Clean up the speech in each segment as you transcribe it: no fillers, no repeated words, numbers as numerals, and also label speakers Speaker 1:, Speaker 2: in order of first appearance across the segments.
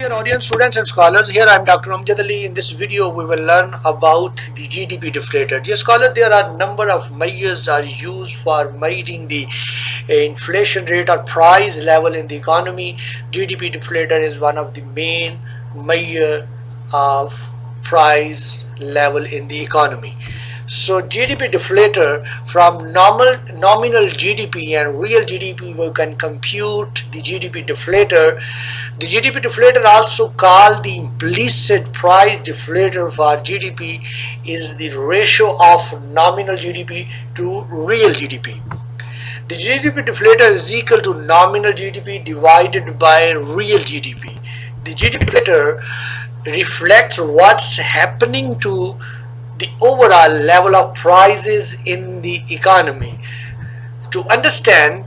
Speaker 1: Dear audience, students and scholars, here I am Dr. Amjad Ali. In this video, we will learn about the GDP deflator. Dear scholar, there are a number of measures are used for measuring the inflation rate or price level in the economy. GDP deflator is one of the main measure of price level in the economy. So GDP deflator, from nominal GDP and real GDP, we can compute the GDP deflator. The GDP deflator, also called the implicit price deflator for GDP, is the ratio of nominal GDP to real GDP. The GDP deflator is equal to nominal GDP divided by real GDP. The GDP deflator reflects what's happening to the overall level of prices in the economy. To understand,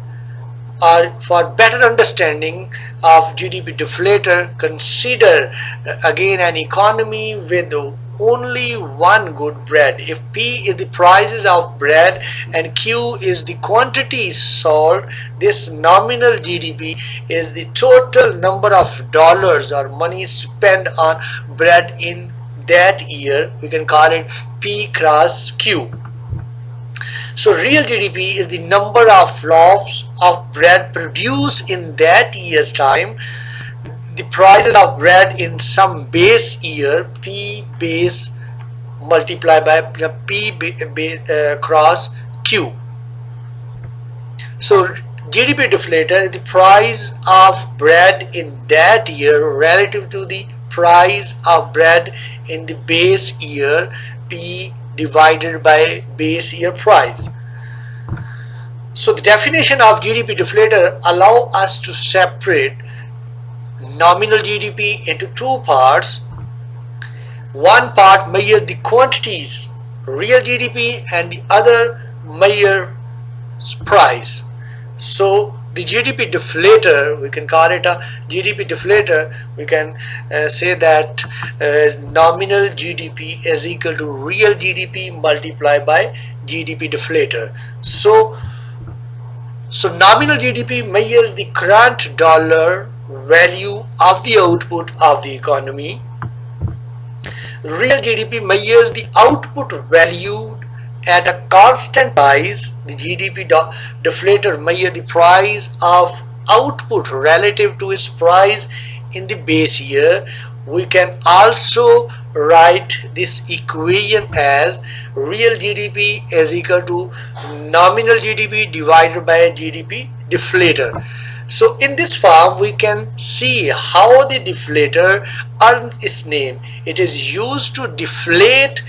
Speaker 1: or for better understanding of GDP deflator, consider again an economy with only one good bread. If P is the prices of bread and Q is the quantity sold, this nominal GDP is the total number of dollars or money spent on bread in that year. We can call it P cross Q. So real GDP is the number of loaves of bread produced in that year's time. The prices of bread in some base year, P base multiplied by P cross Q. So GDP deflator is the price of bread in that year relative to the price of bread in the base year, P divided by base year price. So the definition of GDP deflator allow us to separate nominal GDP into two parts. One part measures the quantities, real GDP, and the other measures price. So the GDP deflator, we can call it a GDP deflator. We can say that nominal GDP is equal to real GDP multiplied by GDP deflator. So nominal GDP measures the current dollar value of the output of the economy. Real GDP measures the output value at a constant price. The GDP deflator measures the price of output relative to its price in the base year. We can also write this equation as real GDP is equal to nominal GDP divided by GDP deflator. So in this form, we can see how the deflator earns its name. It is used to deflate,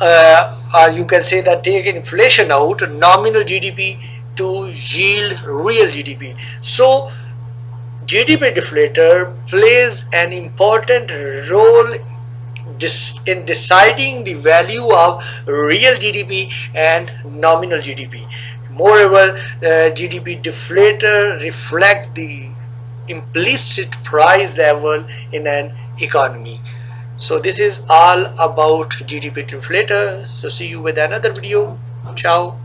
Speaker 1: or you can say that take inflation out nominal GDP to yield real GDP. So GDP deflator plays an important role in deciding the value of real GDP and nominal GDP. Moreover, GDP deflator reflects the implicit price level in an economy. So this is all about GDP deflator. So see you with another video. Ciao.